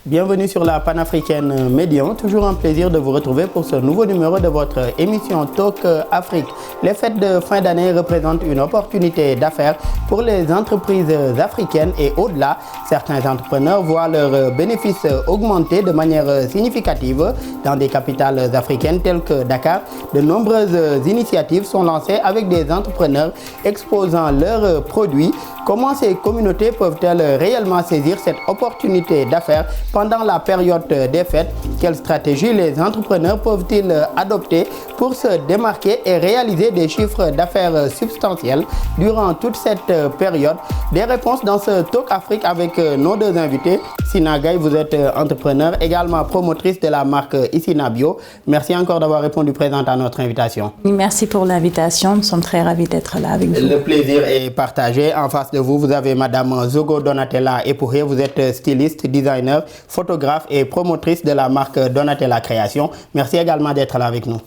Bienvenue sur la panafricaine Médian. Toujours un plaisir de vous retrouver pour ce nouveau numéro de votre émission Talk Afrique. Les fêtes de fin d'année représentent une opportunité d'affaires pour les entreprises africaines et au-delà, certains entrepreneurs voient leurs bénéfices augmenter de manière significative dans des capitales africaines telles que Dakar. De nombreuses initiatives sont lancées avec des entrepreneurs exposant leurs produits. Comment ces communautés peuvent-elles réellement saisir cette opportunité d'affaires pendant la période des fêtes? Quelles stratégies les entrepreneurs peuvent-ils adopter pour se démarquer et réaliser des chiffres d'affaires substantiels durant toute cette période? Des réponses dans ce Talk Afrique avec nos deux invités. Sina Gaye, vous êtes entrepreneur, également promotrice de la marque Issina Bio. Merci encore d'avoir répondu présente à notre invitation. Merci pour l'invitation, nous sommes très ravis d'être là avec vous. Le plaisir est partagé. En face de vous, vous avez Madame Zogo Donatella Epoué. Vous êtes styliste, designer, photographe et promotrice de la marque Donatella Création. Merci également d'être là avec nous.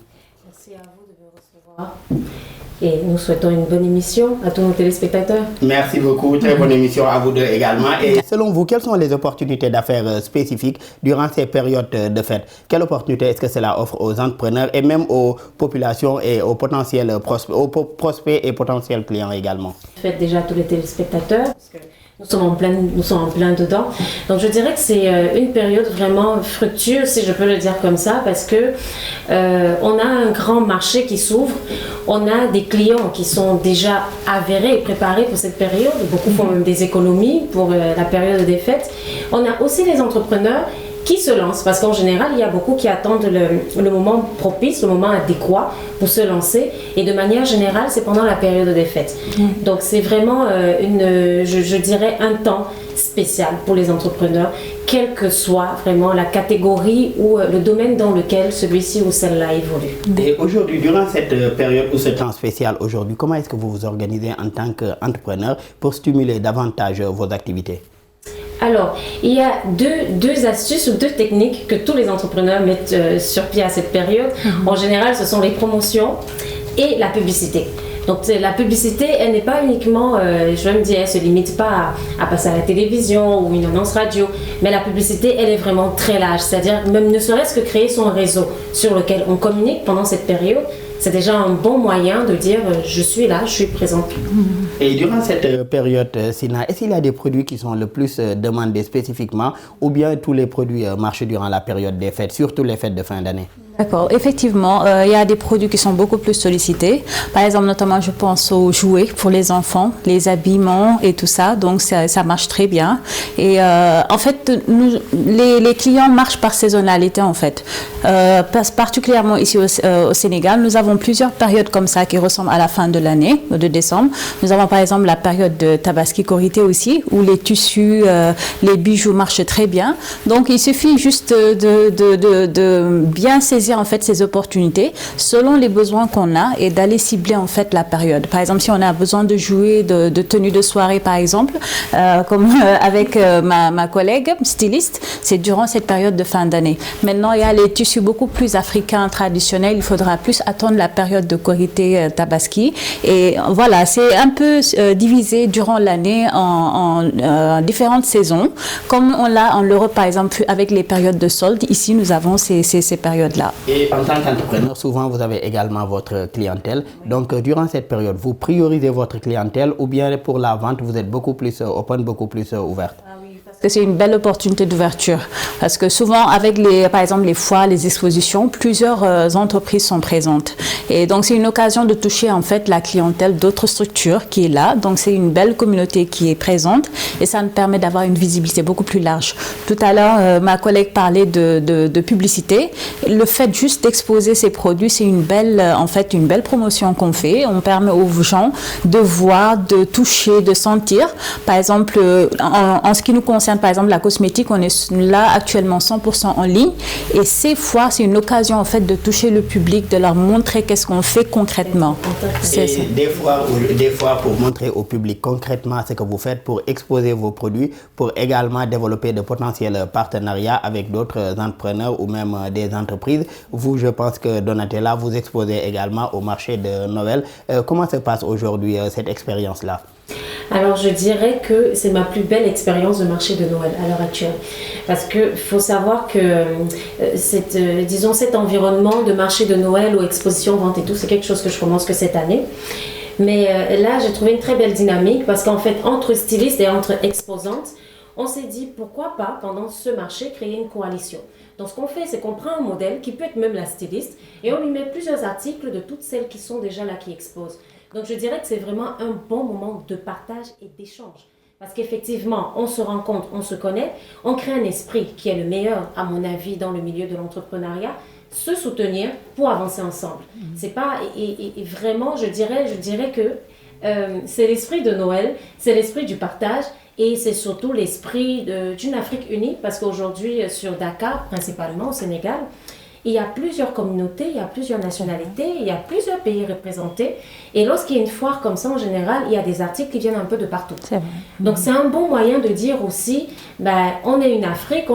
Merci à vous de me recevoir. Et nous souhaitons une bonne émission à tous nos téléspectateurs. Merci beaucoup. Très bonne émission à vous deux également. Et selon vous, quelles sont les opportunités d'affaires spécifiques durant ces périodes de fête? Quelle opportunité est-ce que cela offre aux entrepreneurs et même aux populations et aux potentiels prospects et potentiels clients également? Faites déjà à tous les téléspectateurs, parce que nous sommes en plein dedans. Donc je dirais que c'est une période vraiment fructueuse, si je peux le dire comme ça, parce que on a un grand marché qui s'ouvre, on a des clients qui sont déjà avérés et préparés pour cette période. Beaucoup font même des économies pour la période des fêtes. On a aussi les entrepreneurs qui se lancent, parce qu'en général, il y a beaucoup qui attendent le moment propice, le moment adéquat pour se lancer. Et de manière générale, c'est pendant la période des fêtes. Donc c'est vraiment je dirais un temps spécial pour les entrepreneurs, quelle que soit vraiment la catégorie ou le domaine dans lequel celui-ci ou celle-là évolue. Et aujourd'hui, durant cette période ou ce temps spécial aujourd'hui, comment est-ce que vous vous organisez en tant qu'entrepreneur pour stimuler davantage vos activités? Alors, il y a deux astuces ou deux techniques que tous les entrepreneurs mettent sur pied à cette période. En général, ce sont les promotions et la publicité. Donc la publicité, elle n'est pas uniquement, je vais me dire, elle ne se limite pas à passer à la télévision ou une annonce radio, mais la publicité, elle est vraiment très large, c'est-à-dire même ne serait-ce que créer son réseau sur lequel on communique pendant cette période. C'est déjà un bon moyen de dire je suis là, je suis présente. Et durant cette période, Sina, est-ce qu'il y a des produits qui sont le plus demandés spécifiquement ou bien tous les produits marchent durant la période des fêtes, surtout les fêtes de fin d'année? D'accord, effectivement, il y a des produits qui sont beaucoup plus sollicités. Par exemple, notamment, je pense aux jouets pour les enfants, les habillements et tout ça. Donc, ça marche très bien. Et en fait, les clients marchent par saisonnalité, en fait. Particulièrement ici au Sénégal, nous avons plusieurs périodes comme ça qui ressemblent à la fin de l'année, de décembre. Nous avons par exemple la période de Tabaski Korité aussi, où les tissus, les bijoux marchent très bien. Donc, il suffit juste de bien saisir en fait ces opportunités selon les besoins qu'on a et d'aller cibler en fait la période. Par exemple, si on a besoin de jouer de tenue de soirée par exemple, comme avec ma collègue styliste, c'est durant cette période de fin d'année. Maintenant, il y a les tissus beaucoup plus africains traditionnels, il faudra plus attendre la période de Korité Tabaski et voilà, c'est un peu divisé durant l'année en différentes saisons, comme on l'a en Europe par exemple avec les périodes de soldes. Ici, nous avons ces périodes-là. Et en tant qu'entrepreneur, souvent vous avez également votre clientèle. Donc durant cette période, vous priorisez votre clientèle ou bien pour la vente, vous êtes beaucoup plus open, beaucoup plus ouverte? C'est une belle opportunité d'ouverture parce que souvent avec par exemple les foires, les expositions, plusieurs entreprises sont présentes et donc c'est une occasion de toucher en fait la clientèle d'autres structures qui est là. Donc c'est une belle communauté qui est présente et ça nous permet d'avoir une visibilité beaucoup plus large. Tout à l'heure, ma collègue parlait de publicité. Le fait juste d'exposer ces produits, c'est une belle promotion qu'on fait. On permet aux gens de voir, de toucher, de sentir. Par exemple, en ce qui nous concerne, par exemple la cosmétique, on est là actuellement 100% en ligne et ces fois c'est une occasion en fait de toucher le public, de leur montrer qu'est-ce qu'on fait concrètement. C'est ça. Des fois pour montrer au public concrètement ce que vous faites, pour exposer vos produits, pour également développer de potentiels partenariats avec d'autres entrepreneurs ou même des entreprises. Vous, je pense que Donatella, vous exposez également au marché de Noël. Comment se passe aujourd'hui cette expérience-là? Alors je dirais que c'est ma plus belle expérience de marché de Noël à l'heure actuelle. Parce qu'il faut savoir que cet environnement de marché de Noël ou exposition, vente et tout, c'est quelque chose que je commence que cette année. Mais là, j'ai trouvé une très belle dynamique parce qu'en fait, entre stylistes et entre exposantes, on s'est dit pourquoi pas, pendant ce marché, créer une coalition. Donc, ce qu'on fait, c'est qu'on prend un modèle qui peut être même la styliste et on lui met plusieurs articles de toutes celles qui sont déjà là, qui exposent. Donc, je dirais que c'est vraiment un bon moment de partage et d'échange. Parce qu'effectivement, on se rencontre, on se connaît, on crée un esprit qui est le meilleur, à mon avis, dans le milieu de l'entrepreneuriat, se soutenir pour avancer ensemble. C'est pas, et vraiment, je dirais que c'est l'esprit de Noël, c'est l'esprit du partage et c'est surtout l'esprit d'une Afrique unie parce qu'aujourd'hui, sur Dakar, principalement au Sénégal, il y a plusieurs communautés, il y a plusieurs nationalités, il y a plusieurs pays représentés. Et lorsqu'il y a une foire comme ça, en général, il y a des articles qui viennent un peu de partout. C'est vrai. Donc, c'est un bon moyen de dire aussi, on est une Afrique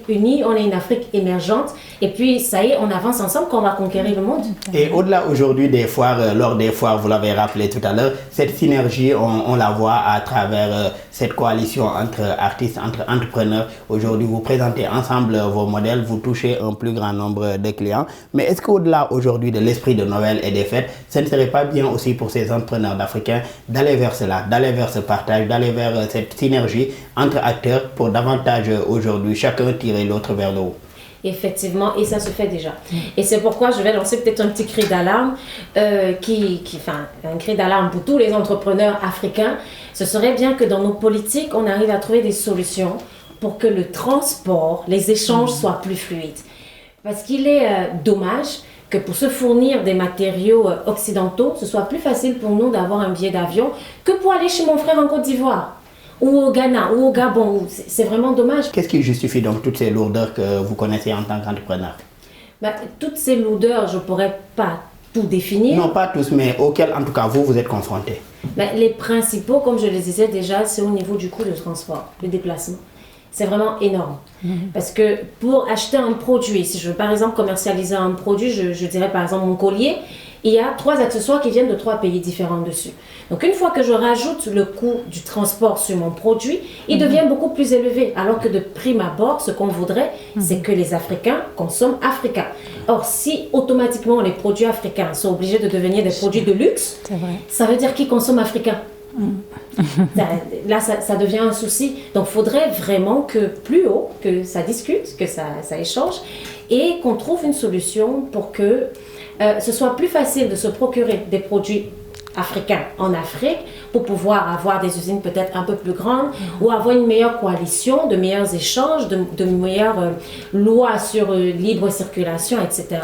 unie, on est une Afrique émergente. Et puis, ça y est, on avance ensemble qu'on va conquérir le monde. Et au-delà aujourd'hui des foires, lors des foires, vous l'avez rappelé tout à l'heure, cette synergie, on la voit à travers cette coalition entre artistes, entre entrepreneurs. Aujourd'hui, vous présentez ensemble vos modèles, vous touchez un plus grand nombre de clients. Mais est-ce qu'au-delà aujourd'hui de l'esprit de Noël et des fêtes, ce ne serait pas bien aussi pour ces entrepreneurs d'Africains d'aller vers cela, d'aller vers ce partage, d'aller vers cette synergie entre acteurs pour davantage aujourd'hui chacun tirer l'autre vers le haut? Effectivement, et ça se fait déjà. Et c'est pourquoi je vais lancer peut-être un petit cri d'alarme, un cri d'alarme pour tous les entrepreneurs africains. Ce serait bien que dans nos politiques, on arrive à trouver des solutions pour que le transport, les échanges soient plus fluides. Parce qu'il est dommage que pour se fournir des matériaux occidentaux, ce soit plus facile pour nous d'avoir un billet d'avion que pour aller chez mon frère en Côte d'Ivoire, ou au Ghana, ou au Gabon. C'est vraiment dommage. Qu'est-ce qui justifie donc toutes ces lourdeurs que vous connaissez en tant qu'entrepreneur? Toutes ces lourdeurs, je ne pourrais pas tout définir. Non, pas tous, mais auxquels en tout cas vous êtes confrontés. Les principaux, comme je le disais déjà, c'est au niveau du coût de transport, le déplacement. C'est vraiment énorme. Parce que pour acheter un produit, si je veux par exemple commercialiser un produit, je dirais par exemple mon collier, il y a 3 accessoires qui viennent de 3 pays différents dessus. Donc une fois que je rajoute le coût du transport sur mon produit, il devient beaucoup plus élevé. Alors que de prime abord, ce qu'on voudrait, c'est que les Africains consomment africain. Or, si automatiquement les produits africains sont obligés de devenir des produits de luxe, ça veut dire qu'ils consomment africain. Là, ça devient un souci. Donc, il faudrait vraiment que plus haut, que ça discute, que ça échange et qu'on trouve une solution pour que ce soit plus facile de se procurer des produits africains en Afrique pour pouvoir avoir des usines peut-être un peu plus grandes ou avoir une meilleure coalition, de meilleurs échanges, de meilleures lois sur libre circulation, etc.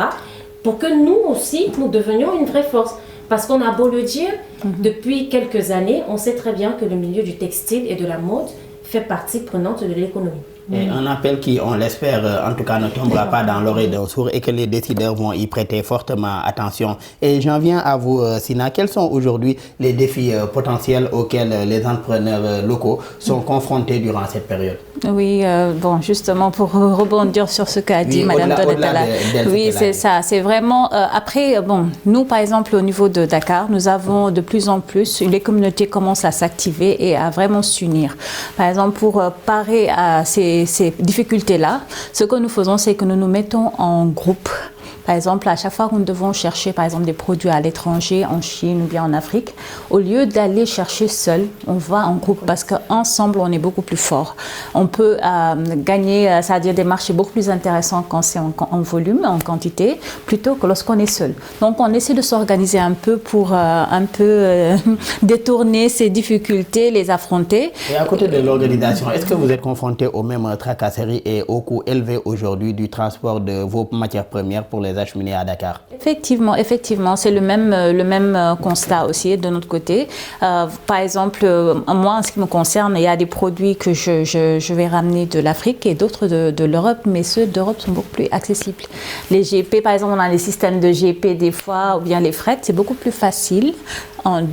Pour que nous aussi, nous devenions une vraie force. Parce qu'on a beau le dire, depuis quelques années, on sait très bien que le milieu du textile et de la mode fait partie prenante de l'économie. Et un appel qui, on l'espère, en tout cas ne tombera pas dans l'oreille d'un sourd et que les décideurs vont y prêter fortement attention. Et j'en viens à vous, Sina. Quels sont aujourd'hui les défis potentiels auxquels les entrepreneurs locaux sont confrontés durant cette période? Oui, justement, pour rebondir sur ce qu'a dit Madame Donatella. Oui, c'est ça. C'est vraiment... après, nous, par exemple, au niveau de Dakar, nous avons de plus en plus, les communautés commencent à s'activer et à vraiment s'unir. Par exemple, pour parer à ces difficultés-là, ce que nous faisons, c'est que nous nous mettons en groupe. Par exemple, à chaque fois que nous devons chercher, par exemple, des produits à l'étranger, en Chine ou bien en Afrique, au lieu d'aller chercher seul, on va en groupe parce qu'ensemble, on est beaucoup plus fort. On peut gagner, c'est-à-dire des marchés beaucoup plus intéressants quand c'est en volume, en quantité, plutôt que lorsqu'on est seul. Donc, on essaie de s'organiser un peu pour détourner ces difficultés, les affronter. Et à côté de l'organisation, est-ce que vous êtes confronté aux mêmes tracasseries et au coût élevé aujourd'hui du transport de vos matières premières pour les acheminer à Dakar? Effectivement, c'est le même constat aussi de notre côté. Par exemple, moi, en ce qui me concerne, il y a des produits que je vais ramener de l'Afrique et d'autres de l'Europe, mais ceux d'Europe sont beaucoup plus accessibles. Les GP, par exemple, on a les systèmes de GP des fois, ou bien les frettes, c'est beaucoup plus facile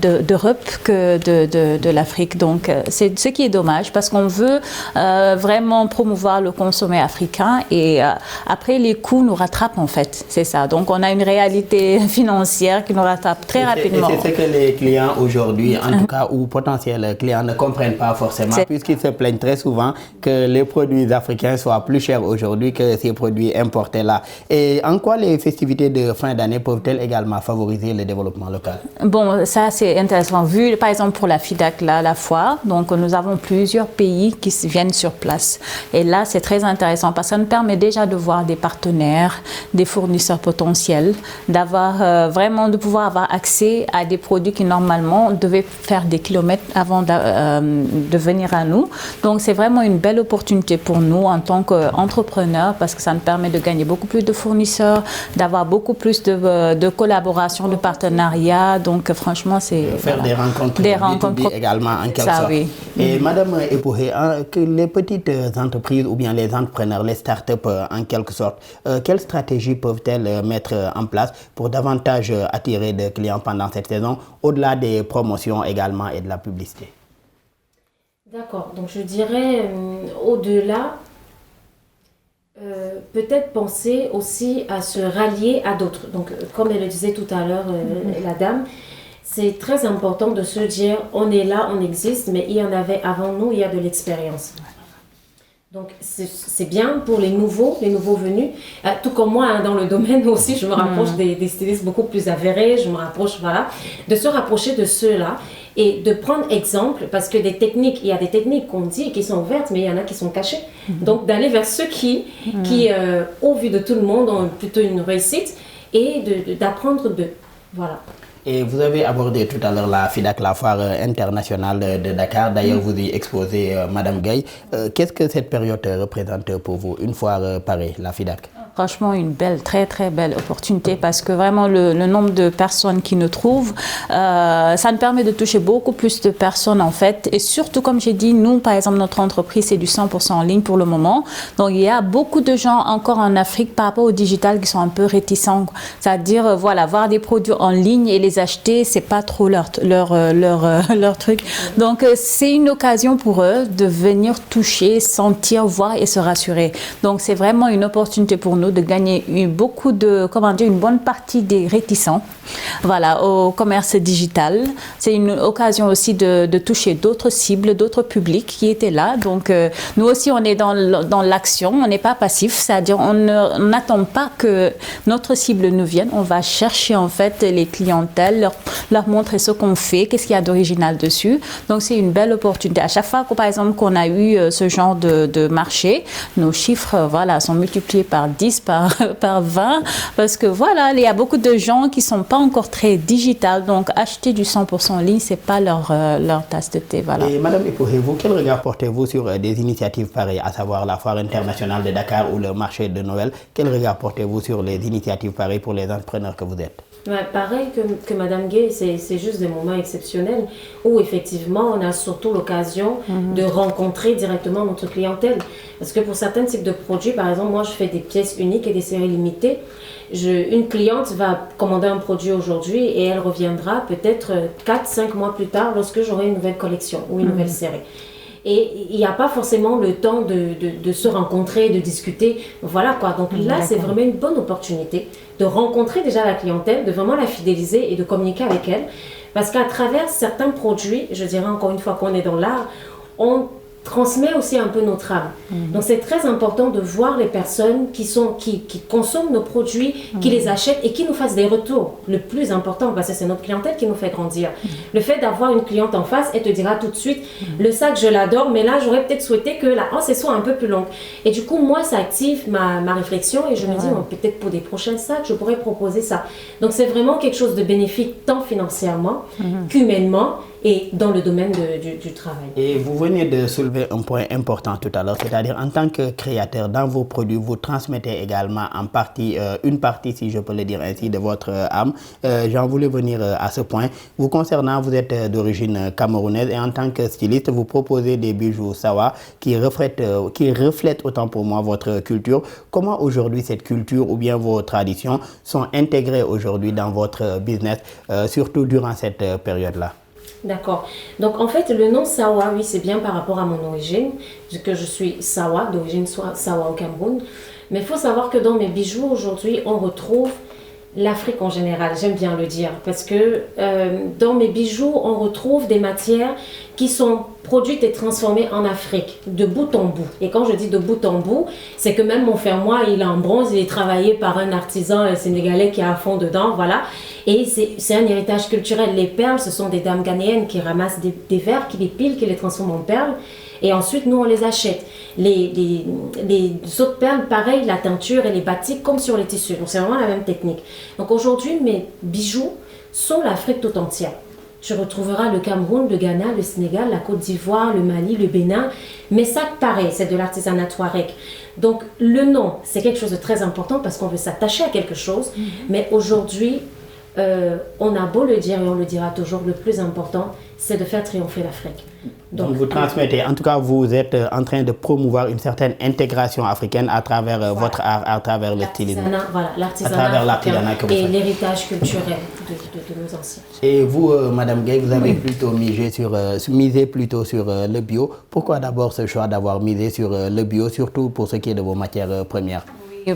d'Europe que de l'Afrique. Donc, c'est ce qui est dommage parce qu'on veut vraiment promouvoir le consommé africain et après, les coûts nous rattrapent en fait. C'est ça. Donc, on a une réalité financière qui nous rattrape très rapidement. Et c'est ce que les clients aujourd'hui, en tout cas, ou potentiels clients, ne comprennent pas forcément, puisqu'ils se plaignent très souvent que les produits africains soient plus chers aujourd'hui que ces produits importés là. Et en quoi les festivités de fin d'année peuvent-elles également favoriser le développement local? Bon, ça c'est intéressant. Vu par exemple pour la FIDAC, là, la foire, donc nous avons plusieurs pays qui viennent sur place. Et là c'est très intéressant parce que ça nous permet déjà de voir des partenaires, des fournisseurs potentiels, d'avoir vraiment de pouvoir avoir accès à des produits qui normalement devaient faire des kilomètres avant de venir à nous. Donc c'est vraiment une belle opportunité pour nous en tant qu'entrepreneurs parce que ça nous permet de gagner beaucoup plus de fournisseurs, d'avoir beaucoup plus de collaboration, de partenariat. Donc franchement, c'est faire des rencontres également en quelque sorte. Oui. Et Madame Epoué, que les petites entreprises ou bien les entrepreneurs, les startups en quelque sorte, quelles stratégies peuvent-elles mettre en place pour davantage attirer des clients pendant cette saison, au-delà des promotions également et de la publicité? D'accord, donc je dirais au-delà, peut-être penser aussi à se rallier à d'autres. Donc comme elle le disait tout à l'heure, la dame, c'est très important de se dire on est là, on existe, mais il y en avait avant nous, il y a de l'expérience. Donc c'est bien pour les nouveaux venus, tout comme moi hein, dans le domaine aussi, je me rapproche des stylistes beaucoup plus avérés, je me rapproche, voilà, de se rapprocher de ceux-là et de prendre exemple, parce que des techniques, il y a des techniques qu'on dit qui sont ouvertes, mais il y en a qui sont cachées. Donc d'aller vers ceux qui au vu de tout le monde, ont plutôt une réussite et d'apprendre d'eux, voilà. Et vous avez abordé tout à l'heure la FIDAC, la foire internationale de Dakar. D'ailleurs, vous y exposez Madame Gueye. Qu'est-ce que cette période représente pour vous, une foire pareille, la FIDAC? Franchement, une belle, très très belle opportunité parce que vraiment le nombre de personnes qui nous trouvent, ça nous permet de toucher beaucoup plus de personnes en fait. Et surtout, comme j'ai dit, nous, par exemple, notre entreprise, c'est du 100% en ligne pour le moment. Donc, il y a beaucoup de gens encore en Afrique par rapport au digital qui sont un peu réticents. C'est-à-dire, voilà, voir des produits en ligne et les acheter, c'est pas trop leur truc. Donc, c'est une occasion pour eux de venir toucher, sentir, voir et se rassurer. Donc, c'est vraiment une opportunité pour nous de gagner beaucoup de, une bonne partie des réticents, voilà, au commerce digital. C'est une occasion aussi de toucher d'autres cibles, d'autres publics qui étaient là. Donc, nous aussi, on est dans l'action, on n'est pas passif, c'est-à-dire on n'attend pas que notre cible nous vienne, on va chercher en fait les clientèles, leur montrer ce qu'on fait, qu'est-ce qu'il y a d'original dessus. Donc, c'est une belle opportunité. À chaque fois, par exemple, qu'on a eu ce genre de marché, nos chiffres, voilà, sont multipliés par 10, par 20, parce que voilà, il y a beaucoup de gens qui sont pas encore très digital, donc acheter du 100% en ligne, c'est pas leur tasse de thé, voilà. Et Madame Epoué, vous, quel regard portez-vous sur des initiatives pareilles, à savoir la foire internationale de Dakar ou le marché de Noël? Quel regard portez-vous sur les initiatives pareilles pour les entrepreneurs que vous êtes? Ouais, pareil que Madame Gueye, c'est juste des moments exceptionnels où effectivement on a surtout l'occasion de rencontrer directement notre clientèle. Parce que pour certains types de produits, par exemple, moi je fais des pièces uniques et des séries limitées. Une cliente va commander un produit aujourd'hui et elle reviendra peut-être 4-5 mois plus tard lorsque j'aurai une nouvelle collection ou une nouvelle série. Et il n'y a pas forcément le temps de se rencontrer, de discuter. Voilà quoi. Donc là, c'est vraiment une bonne opportunité de rencontrer déjà la clientèle, de vraiment la fidéliser et de communiquer avec elle. Parce qu'à travers certains produits, je dirais encore une fois qu'on est dans l'art, on transmet aussi un peu notre âme. Donc c'est très important de voir les personnes qui consomment nos produits, qui les achètent et qui nous fassent des retours. Le plus important, parce que c'est notre clientèle qui nous fait grandir. Le fait d'avoir une cliente en face, elle te dira tout de suite, le sac je l'adore, mais là j'aurais peut-être souhaité que la hanche soit un peu plus longue. Et du coup moi ça active ma réflexion et je me dis peut-être pour des prochains sacs je pourrais proposer ça. Donc c'est vraiment quelque chose de bénéfique tant financièrement qu'humainement et dans le domaine du travail. Et vous venez de soulever un point important tout à l'heure, c'est-à-dire en tant que créateur, dans vos produits, vous transmettez également en partie, une partie, si je peux le dire ainsi, de votre âme. J'en voulais venir à ce point. Vous concernant, vous êtes d'origine camerounaise et en tant que styliste, vous proposez des bijoux Sawa qui reflètent autant pour moi votre culture. Comment aujourd'hui cette culture ou bien vos traditions sont intégrées aujourd'hui dans votre business, surtout durant cette période-là? D'accord. Donc en fait, le nom Sawa, oui, c'est bien par rapport à mon origine, que je suis Sawa, d'origine Sawa au Cameroun. Mais il faut savoir que dans mes bijoux, aujourd'hui, on retrouve l'Afrique en général, j'aime bien le dire, parce que dans mes bijoux, on retrouve des matières qui sont produites et transformées en Afrique, de bout en bout. Et quand je dis de bout en bout, c'est que même mon fermoir, il est en bronze, il est travaillé par un artisan sénégalais qui est à fond dedans, voilà. Et c'est un héritage culturel. Les perles, ce sont des dames ghanéennes qui ramassent des verres, qui les pilent, qui les transforment en perles. Et ensuite, nous, on les achète. Les autres perles, pareil, la teinture et les batiks, comme sur les tissus. Donc, c'est vraiment la même technique. Donc, aujourd'hui, mes bijoux sont l'Afrique tout entière. Tu retrouveras le Cameroun, le Ghana, le Sénégal, la Côte d'Ivoire, le Mali, le Bénin. Mais ça, pareil, c'est de l'artisanat touareg. Donc, le nom, c'est quelque chose de très important parce qu'on veut s'attacher à quelque chose. Mais aujourd'hui, on a beau le dire et on le dira toujours, le plus important, c'est de faire triompher l'Afrique. Donc vous transmettez, en tout cas vous êtes en train de promouvoir une certaine intégration africaine à travers votre art, à travers le stylisme. Voilà, l'artisanat que vous faites. Et l'héritage culturel de nos anciens. Et vous, Madame Gueye, vous avez plutôt misé plutôt sur le bio. Pourquoi d'abord ce choix d'avoir misé sur le bio, surtout pour ce qui est de vos matières premières?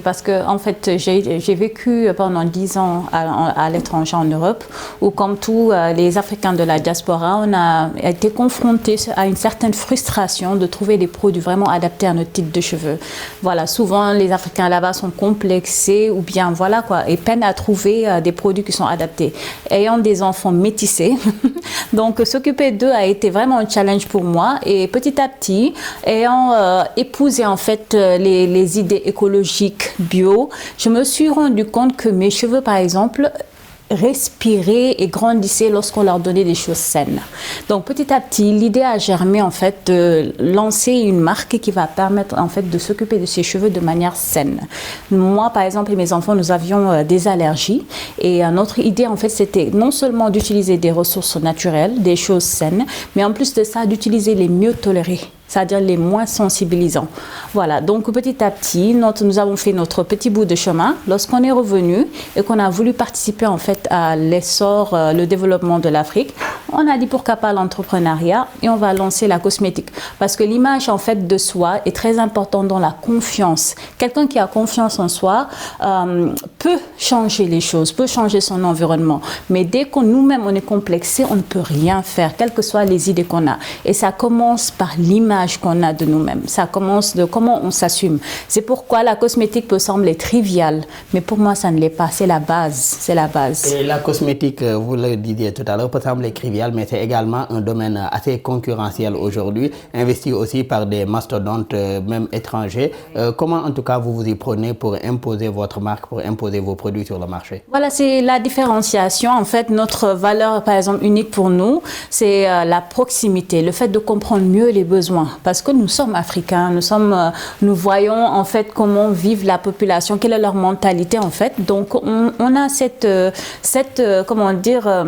Parce que en fait, j'ai vécu pendant 10 ans à l'étranger en Europe, où comme tous les Africains de la diaspora, on a été confrontés à une certaine frustration de trouver des produits vraiment adaptés à notre type de cheveux. Voilà, souvent les Africains là-bas sont complexés ou bien voilà quoi, et peinent à trouver des produits qui sont adaptés. Ayant des enfants métissés, donc s'occuper d'eux a été vraiment un challenge pour moi. Et petit à petit, ayant épousé en fait les idées écologiques bio, je me suis rendu compte que mes cheveux, par exemple, respiraient et grandissaient lorsqu'on leur donnait des choses saines. Donc petit à petit, l'idée a germé en fait de lancer une marque qui va permettre en fait de s'occuper de ses cheveux de manière saine. Moi, par exemple, et mes enfants, nous avions des allergies et notre idée en fait c'était non seulement d'utiliser des ressources naturelles, des choses saines, mais en plus de ça, d'utiliser les mieux tolérés, c'est-à-dire les moins sensibilisants. Voilà, donc petit à petit, nous avons fait notre petit bout de chemin. Lorsqu'on est revenu et qu'on a voulu participer en fait à l'essor, le développement de l'Afrique, on a dit pourquoi pas l'entrepreneuriat et on va lancer la cosmétique. Parce que l'image en fait de soi est très importante dans la confiance. Quelqu'un qui a confiance en soi peut changer les choses, peut changer son environnement. Mais dès que nous-mêmes on est complexé, on ne peut rien faire, quelles que soient les idées qu'on a. Et ça commence par l'image qu'on a de nous-mêmes. Ça commence de comment on s'assume. C'est pourquoi la cosmétique peut sembler triviale, mais pour moi, ça ne l'est pas. C'est la base. C'est la base. Et la cosmétique, vous le disiez tout à l'heure, peut sembler trivial, mais c'est également un domaine assez concurrentiel aujourd'hui, investi aussi par des mastodontes, même étrangers. Comment, en tout cas, vous vous y prenez pour imposer votre marque, pour imposer vos produits sur le marché? Voilà, c'est la différenciation. En fait, notre valeur, par exemple, unique pour nous, c'est la proximité, le fait de comprendre mieux les besoins. Parce que nous sommes africains, nous voyons en fait comment vivent la population, quelle est leur mentalité en fait. Donc, on a cette comment dire,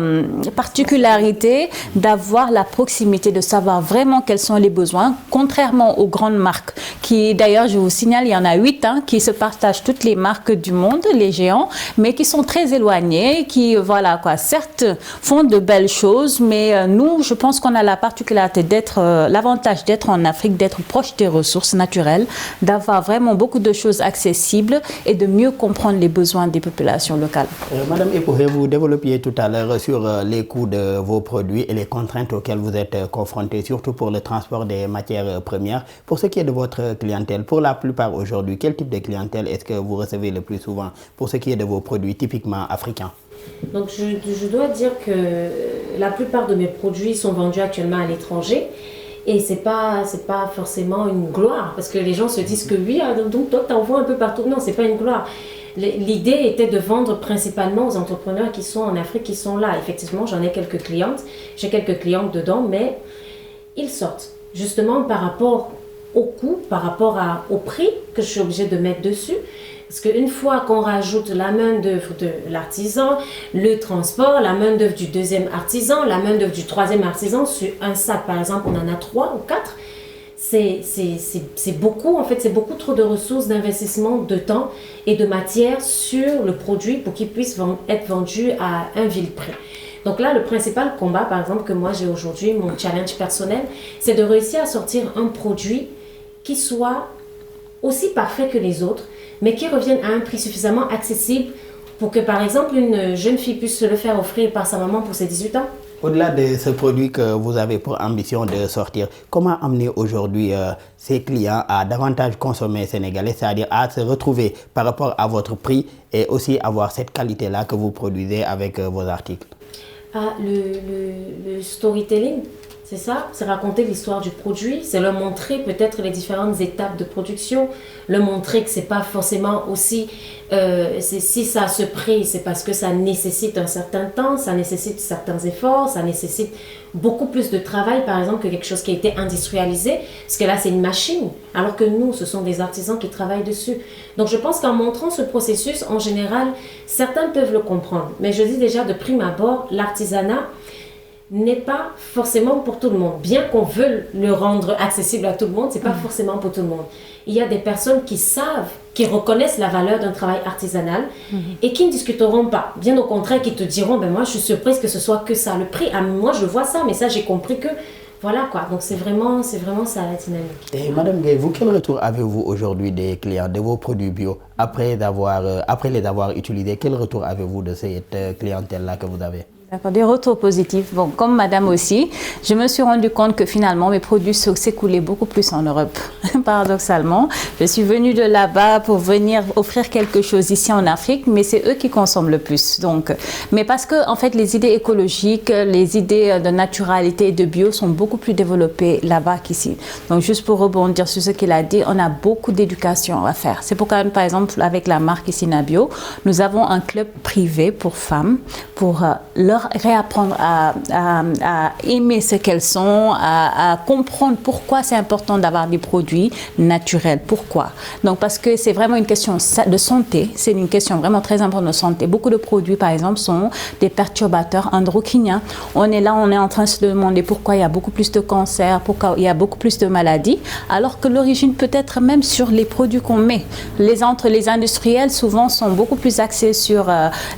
particularité d'avoir la proximité, de savoir vraiment quels sont les besoins, contrairement aux grandes marques qui, d'ailleurs, je vous signale, il y en a 8 qui se partagent toutes les marques du monde, les géants, mais qui sont très éloignés, qui, voilà quoi, certes font de belles choses, mais nous, je pense qu'on a la particularité l'avantage d'être en Afrique, d'être proche des ressources naturelles, d'avoir vraiment beaucoup de choses accessibles et de mieux comprendre les besoins des populations locales. Madame Epouré, vous développiez tout à l'heure sur les coûts de vos produits et les contraintes auxquelles vous êtes confrontés, surtout pour le transport des matières premières. Pour ce qui est de votre clientèle, pour la plupart aujourd'hui, quel type de clientèle est-ce que vous recevez le plus souvent pour ce qui est de vos produits typiquement africains? Donc je dois dire que la plupart de mes produits sont vendus actuellement à l'étranger. Et c'est pas forcément une gloire, parce que les gens se disent que oui, donc toi t'envoies un peu partout. Non, c'est pas une gloire. L'idée était de vendre principalement aux entrepreneurs qui sont en Afrique, qui sont là. Effectivement, j'en ai quelques clientes, j'ai quelques clientes dedans, mais ils sortent. Justement par rapport au coût, par rapport au prix que je suis obligée de mettre dessus. Parce qu'une fois qu'on rajoute la main-d'œuvre de l'artisan, le transport, la main-d'œuvre du deuxième artisan, la main-d'œuvre du troisième artisan, sur un sac par exemple, on en a 3 ou 4, c'est beaucoup, en fait, c'est beaucoup trop de ressources, d'investissement, de temps et de matière sur le produit pour qu'il puisse être vendu à un vil prix. Donc là, le principal combat, par exemple, que moi j'ai aujourd'hui, mon challenge personnel, c'est de réussir à sortir un produit qui soit aussi parfait que les autres, mais qui revienne à un prix suffisamment accessible pour que, par exemple, une jeune fille puisse se le faire offrir par sa maman pour ses 18 ans. Au-delà de ce produit que vous avez pour ambition de sortir, comment amener aujourd'hui ces clients à davantage consommer sénégalais, c'est-à-dire à se retrouver par rapport à votre prix et aussi avoir cette qualité-là que vous produisez avec vos articles? Le storytelling, c'est ça, c'est raconter l'histoire du produit, c'est leur montrer peut-être les différentes étapes de production, leur montrer que c'est pas forcément aussi, si ça a ce prix, c'est parce que ça nécessite un certain temps, ça nécessite certains efforts, ça nécessite beaucoup plus de travail par exemple que quelque chose qui a été industrialisé, parce que là c'est une machine, alors que nous ce sont des artisans qui travaillent dessus. Donc je pense qu'en montrant ce processus, en général, certains peuvent le comprendre, mais je dis déjà de prime abord, l'artisanat n'est pas forcément pour tout le monde. Bien qu'on veuille le rendre accessible à tout le monde, c'est pas forcément pour tout le monde. Il y a des personnes qui savent, qui reconnaissent la valeur d'un travail artisanal et qui ne discuteront pas. Bien au contraire, qui te diront, ben moi je suis surprise que ce soit que ça le prix. Ah, moi je vois ça, mais ça j'ai compris que voilà quoi. Donc c'est vraiment ça la dynamique. Et Madame Gueye, vous, quel retour avez-vous aujourd'hui des clients de vos produits bio après les avoir utilisés? Quel retour avez-vous de cette clientèle-là que vous avez? D'accord, des retours positifs. Bon, comme madame aussi, je me suis rendu compte que finalement mes produits s'écoulaient beaucoup plus en Europe. Paradoxalement, je suis venue de là-bas pour venir offrir quelque chose ici en Afrique, mais c'est eux qui consomment le plus. Donc, mais parce que en fait les idées écologiques, les idées de naturalité et de bio sont beaucoup plus développées là-bas qu'ici. Donc juste pour rebondir sur ce qu'il a dit, on a beaucoup d'éducation à faire. C'est pourquoi par exemple avec la marque ici Nabio, nous avons un club privé pour femmes pour leur réapprendre à aimer ce qu'elles sont, à comprendre pourquoi c'est important d'avoir des produits naturels. Pourquoi? Donc parce que c'est vraiment une question de santé, c'est une question vraiment très importante de santé. Beaucoup de produits par exemple sont des perturbateurs endocriniens. On est en train de se demander pourquoi il y a beaucoup plus de cancers, pourquoi il y a beaucoup plus de maladies, alors que l'origine peut être même sur les produits qu'on met. Les industriels souvent sont beaucoup plus axés sur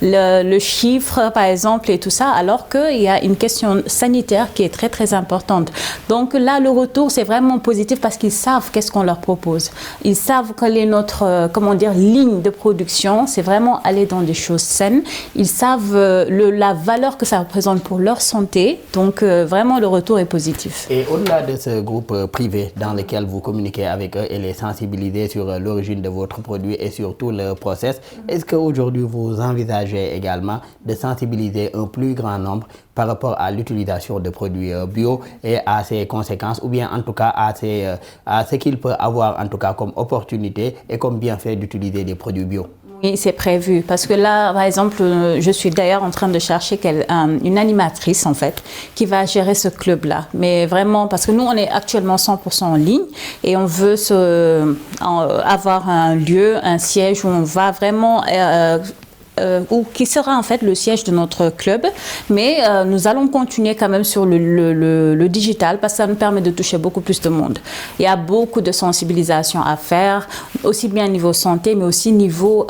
le chiffre par exemple et tout ça, alors qu'il y a une question sanitaire qui est très très importante. Donc là, le retour, c'est vraiment positif parce qu'ils savent qu'est-ce qu'on leur propose. Ils savent quelle est notre, ligne de production. C'est vraiment aller dans des choses saines. Ils savent la valeur que ça représente pour leur santé. Donc vraiment, le retour est positif. Et au-delà de ce groupe privé dans lequel vous communiquez avec eux et les sensibiliser sur l'origine de votre produit et sur tout le process, est-ce qu'aujourd'hui, vous envisagez également de sensibiliser un plus grand nombre par rapport à l'utilisation de produits bio et à ses conséquences, ou bien en tout cas à ce qu'il peut avoir en tout cas comme opportunité et comme bienfait d'utiliser des produits bio? Oui, c'est prévu. Parce que là, par exemple, je suis d'ailleurs en train de chercher une animatrice, en fait, qui va gérer ce club-là. Mais vraiment, parce que nous, on est actuellement 100% en ligne et on veut avoir un lieu, un siège où on va vraiment... ou qui sera en fait le siège de notre club, mais nous allons continuer quand même sur le digital parce que ça nous permet de toucher beaucoup plus de monde. Il y a beaucoup de sensibilisation à faire, aussi bien niveau santé, mais aussi niveau,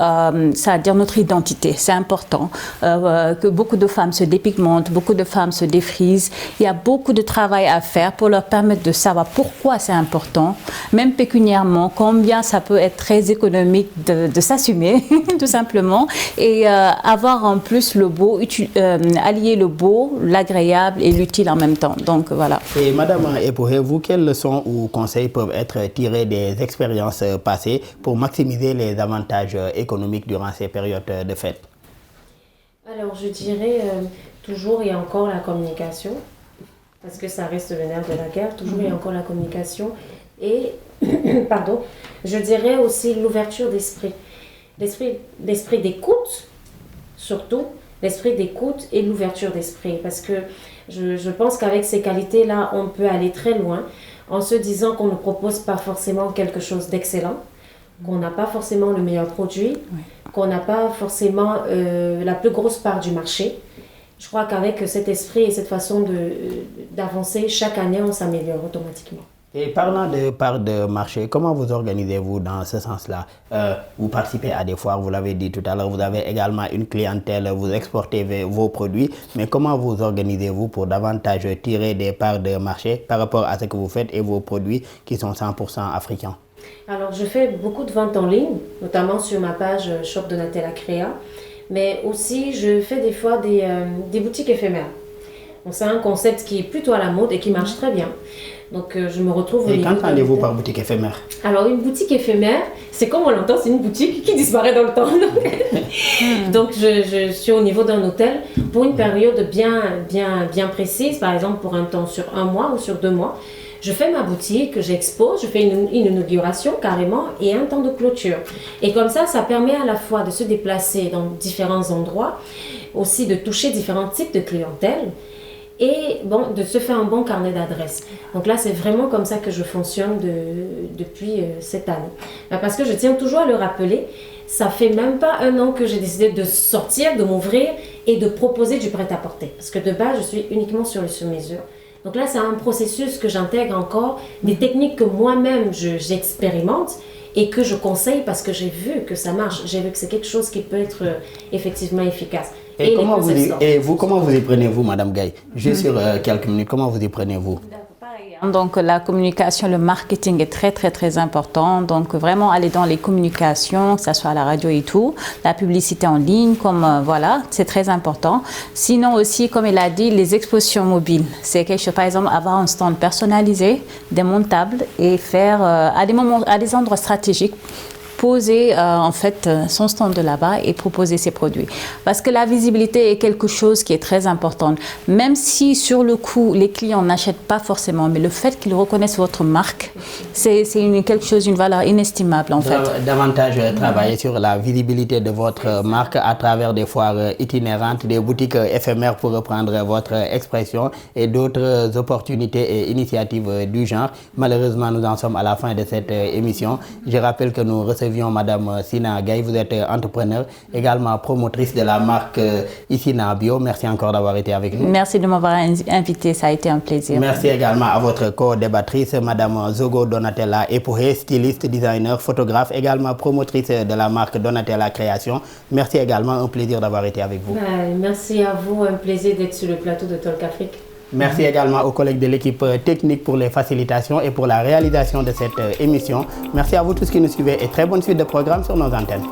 c'est-à-dire notre identité. C'est important que beaucoup de femmes se dépigmentent, beaucoup de femmes se défrisent. Il y a beaucoup de travail à faire pour leur permettre de savoir pourquoi c'est important, même pécuniairement, combien ça peut être très économique de s'assumer, tout simplement. Et avoir en plus le beau, allier le beau, l'agréable et l'utile en même temps. Donc voilà. Et Madame Epoué, vous, quelles leçons ou conseils peuvent être tirés des expériences passées pour maximiser les avantages économiques durant ces périodes de fête? Alors je dirais toujours et encore la communication, parce que ça reste le nerf de la guerre, toujours et encore la communication. Et, pardon, je dirais aussi l'ouverture d'esprit. L'esprit d'écoute, surtout, l'esprit d'écoute et l'ouverture d'esprit. Parce que je pense qu'avec ces qualités-là, on peut aller très loin en se disant qu'on ne propose pas forcément quelque chose d'excellent, qu'on n'a pas forcément le meilleur produit, qu'on n'a pas forcément la plus grosse part du marché. Je crois qu'avec cet esprit et cette façon d'avancer, chaque année, on s'améliore automatiquement. Et parlant de part de marché, comment vous organisez-vous dans ce sens-là? Vous participez à des foires, vous l'avez dit tout à l'heure, vous avez également une clientèle, vous exportez vos produits, mais comment vous organisez-vous pour davantage tirer des parts de marché par rapport à ce que vous faites et vos produits qui sont 100% africains? Alors, je fais beaucoup de ventes en ligne, notamment sur ma page Shop Donatella Créa, mais aussi je fais des fois des boutiques éphémères. Donc, c'est un concept qui est plutôt à la mode et qui marche très bien. Donc, je me retrouve... Et qu'entendez-vous par boutique éphémère? Alors, une boutique éphémère, c'est comme on l'entend, c'est une boutique qui disparaît dans le temps. Donc, je suis au niveau d'un hôtel pour une période bien précise, par exemple pour un temps sur 1 mois ou sur 2 mois. Je fais ma boutique, j'expose, je fais une inauguration carrément et un temps de clôture. Et comme ça permet à la fois de se déplacer dans différents endroits, aussi de toucher différents types de clientèle, et bon, de se faire un bon carnet d'adresses. Donc là, c'est vraiment comme ça que je fonctionne depuis cette année. Parce que je tiens toujours à le rappeler, ça fait même pas 1 an que j'ai décidé de sortir, de m'ouvrir et de proposer du prêt-à-porter. Parce que de base, je suis uniquement sur le sur-mesure. Donc là, c'est un processus que j'intègre encore, des techniques que moi-même j'expérimente et que je conseille parce que j'ai vu que ça marche. J'ai vu que c'est quelque chose qui peut être effectivement efficace. Et comment vous y prenez-vous, Madame Gaye? Juste sur quelques minutes, comment vous y prenez-vous? Donc la communication, le marketing est très très très important. Donc vraiment aller dans les communications, que ce soit à la radio et tout, la publicité en ligne, comme voilà, c'est très important. Sinon aussi, comme il a dit, les expositions mobiles, c'est quelque chose. Par exemple, avoir un stand personnalisé, démontable et faire à des endroits stratégiques. Poser en fait son stand de là-bas et proposer ses produits. Parce que la visibilité est quelque chose qui est très important. Même si sur le coup, les clients n'achètent pas forcément, mais le fait qu'ils reconnaissent votre marque, c'est quelque chose, une valeur inestimable en fait. Davantage travailler sur la visibilité de votre marque à travers des foires itinérantes, des boutiques éphémères pour reprendre votre expression et d'autres opportunités et initiatives du genre. Malheureusement, nous en sommes à la fin de cette émission. Je rappelle que nous recevons Madame Sina Gaye, vous êtes entrepreneur, également promotrice de la marque Issina Bio. Merci encore d'avoir été avec nous. Merci de m'avoir invité, ça a été un plaisir. Merci également à votre co-débattrice, Madame Zogo Donatella Epoué, styliste, designer, photographe, également promotrice de la marque Donatella Création. Merci également, un plaisir d'avoir été avec vous. Merci à vous, un plaisir d'être sur le plateau de Talk Afrique. Merci également aux collègues de l'équipe technique pour les facilitations et pour la réalisation de cette émission. Merci à vous tous qui nous suivez et très bonne suite de programme sur nos antennes.